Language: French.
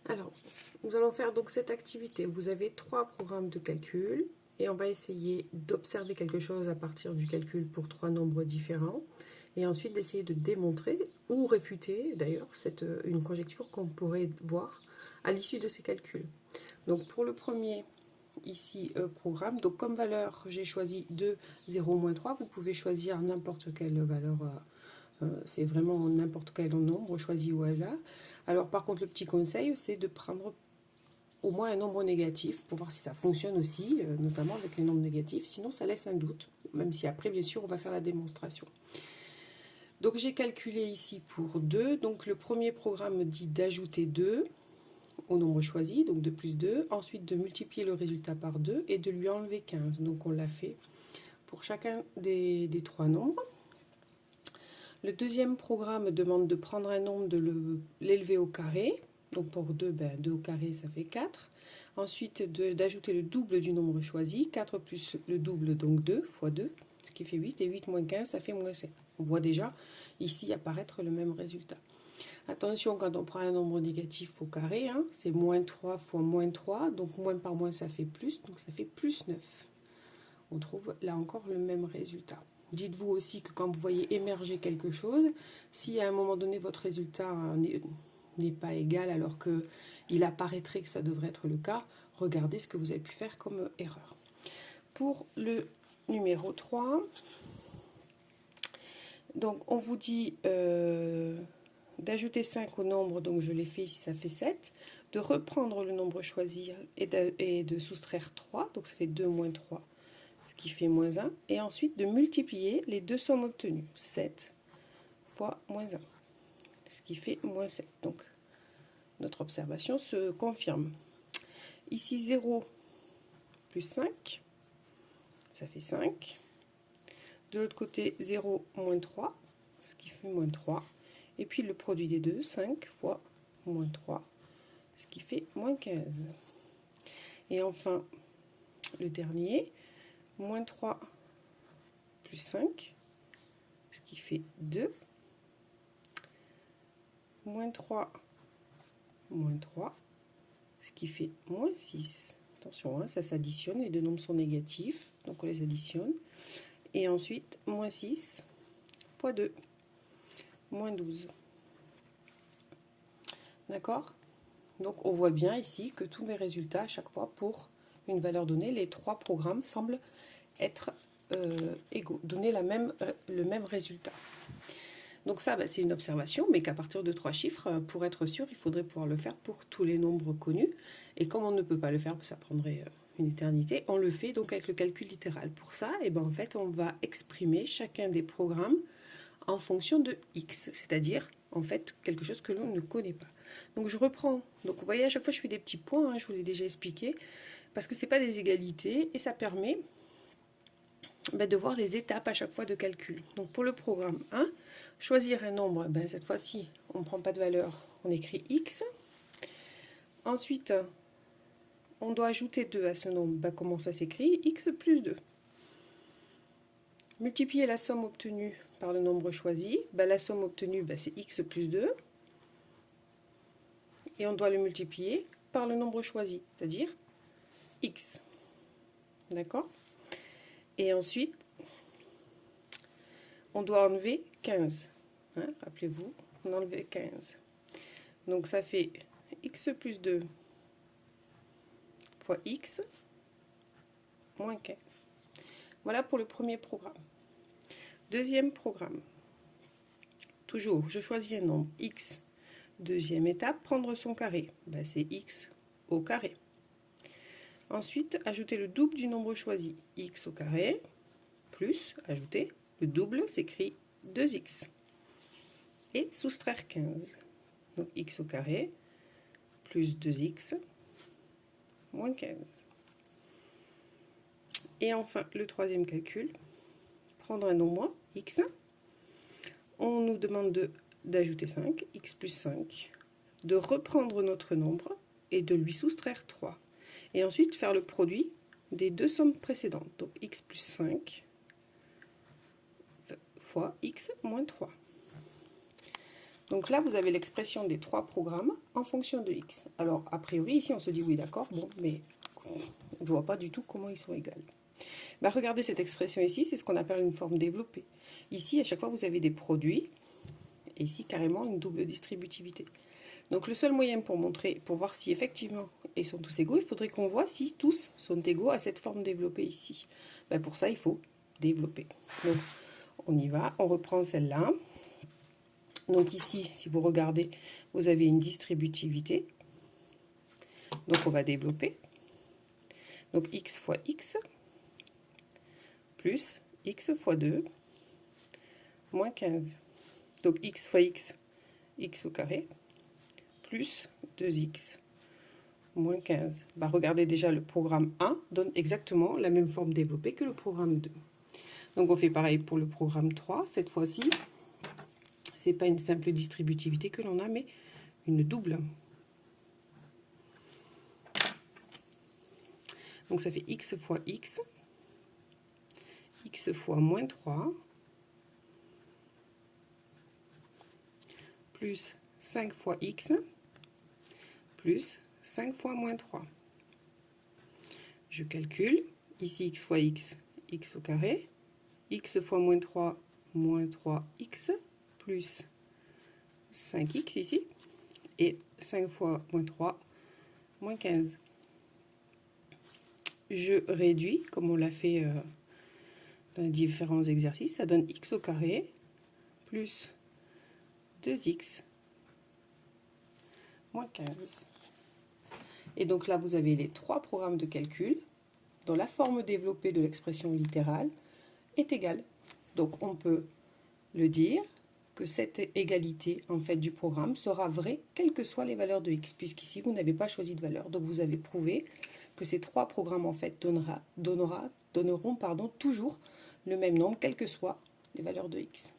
Alors, nous allons faire donc cette activité. Vous avez 3 programmes de calcul et on va essayer d'observer quelque chose à partir du calcul pour 3 nombres différents et ensuite d'essayer de démontrer ou réfuter d'ailleurs une conjecture qu'on pourrait voir à l'issue de ces calculs. Donc pour le premier ici programme, donc comme valeur j'ai choisi 2, 0, moins 3, vous pouvez choisir n'importe quelle valeur. C'est vraiment n'importe quel nombre choisi au hasard. Alors par contre le petit conseil c'est de prendre au moins un nombre négatif pour voir si ça fonctionne aussi, notamment avec les nombres négatifs, sinon ça laisse un doute, même si après bien sûr on va faire la démonstration. Donc j'ai calculé ici pour 2, donc le premier programme me dit d'ajouter 2 au nombre choisi, donc 2 plus 2, ensuite de multiplier le résultat par 2 et de lui enlever 15, donc on l'a fait pour chacun des 3 nombres. Le deuxième programme demande de prendre un nombre, de l'élever au carré. Donc pour 2, 2 au carré, ça fait 4. Ensuite, d'ajouter le double du nombre choisi. 4 plus le double, donc 2, fois 2, ce qui fait 8. Et 8 moins 15, ça fait moins 7. On voit déjà ici apparaître le même résultat. Attention, quand on prend un nombre négatif au carré, hein, c'est moins 3 fois moins 3. Donc moins par moins, ça fait plus. Donc ça fait plus 9. On trouve là encore le même résultat. Dites-vous aussi que quand vous voyez émerger quelque chose, si à un moment donné votre résultat n'est pas égal alors qu'il apparaîtrait que ça devrait être le cas, regardez ce que vous avez pu faire comme erreur. Pour le numéro 3, donc on vous dit d'ajouter 5 au nombre, donc je l'ai fait ici, ça fait 7, de reprendre le nombre choisi et de soustraire 3, donc ça fait 2 moins 3, ce qui fait moins 1, et ensuite de multiplier les deux sommes obtenues, 7 fois moins 1, ce qui fait moins 7. Donc notre observation se confirme. Ici 0 plus 5, ça fait 5. De l'autre côté 0 moins 3, ce qui fait moins 3. Et puis le produit des deux, 5 fois moins 3, ce qui fait moins 15. Et enfin, le dernier, moins 3 plus 5, ce qui fait 2, moins 3, moins 3, ce qui fait moins 6. Attention, hein, ça s'additionne, les deux nombres sont négatifs, donc on les additionne. Et ensuite, moins 6 fois 2, moins 12. D'accord? Donc on voit bien ici que tous mes résultats, à chaque fois, pour une valeur donnée, les 3 programmes semblent être égaux, donner le même résultat. Donc ça, c'est une observation, mais qu'à partir de 3 chiffres, pour être sûr, il faudrait pouvoir le faire pour tous les nombres connus. Et comme on ne peut pas le faire, ça prendrait une éternité, on le fait donc avec le calcul littéral. Pour ça, en fait, on va exprimer chacun des programmes en fonction de x, c'est-à-dire en fait quelque chose que l'on ne connaît pas. Donc je reprends, donc vous voyez à chaque fois je fais des petits points, hein, je vous l'ai déjà expliqué, parce que ce n'est pas des égalités et ça permet de voir les étapes à chaque fois de calcul. Donc pour le programme 1, choisir un nombre, cette fois-ci on ne prend pas de valeur, on écrit x. Ensuite on doit ajouter 2 à ce nombre, comment ça s'écrit? X plus 2. Multiplier la somme obtenue par le nombre choisi, la somme obtenue c'est x plus 2. Et on doit le multiplier par le nombre choisi, c'est-à-dire x. D'accord? Et ensuite, on doit enlever 15. Hein, rappelez-vous, on enlève 15. Donc ça fait x plus 2 fois x moins 15. Voilà pour le premier programme. Deuxième programme. Toujours, je choisis un nombre x. Deuxième étape, prendre son carré. C'est x au carré. Ensuite, ajouter le double du nombre choisi, x au carré, plus, ajouter, le double s'écrit 2x. Et soustraire 15. Donc x au carré, plus 2x, moins 15. Et enfin, le troisième calcul, prendre un nombre, x. On nous demande d'ajouter 5, x plus 5, de reprendre notre nombre et de lui soustraire 3. Et ensuite faire le produit des deux sommes précédentes. Donc x plus 5 fois x moins 3. Donc là, vous avez l'expression des trois programmes en fonction de x. Alors, a priori, ici, on se dit oui, d'accord, bon, mais on ne voit pas du tout comment ils sont égaux. Ben, regardez cette expression ici, c'est ce qu'on appelle une forme développée. Ici, à chaque fois, vous avez des produits, et ici, carrément, une double distributivité. Donc, le seul moyen pour montrer, pour voir si effectivement ils sont tous égaux, il faudrait qu'on voit si tous sont égaux à cette forme développée ici. Ben, pour ça, il faut développer. Donc, on y va, on reprend celle-là. Donc ici, si vous regardez, vous avez une distributivité. Donc on va développer. Donc x fois x plus x fois 2 moins 15. Donc x fois x, x au carré, plus 2x moins 15. Bah, regardez déjà, le programme 1 donne exactement la même forme développée que le programme 2. Donc on fait pareil pour le programme 3. Cette fois-ci, ce n'est pas une simple distributivité que l'on a, mais une double. Donc ça fait x fois x, x fois moins 3, plus 5 fois x, plus 5 fois moins 3. Je calcule, ici x fois x, x au carré, x fois moins 3x, plus 5x ici, et 5 fois moins 3, moins 15. Je réduis, comme on l'a fait dans différents exercices, ça donne x au carré, plus 2x, moins 15. Et donc là, vous avez les trois programmes de calcul dont la forme développée de l'expression littérale est égale. Donc on peut le dire que cette égalité en fait du programme sera vraie quelles que soient les valeurs de x, puisqu'ici vous n'avez pas choisi de valeur. Donc vous avez prouvé que ces trois programmes en fait donneront toujours le même nombre quelles que soient les valeurs de x.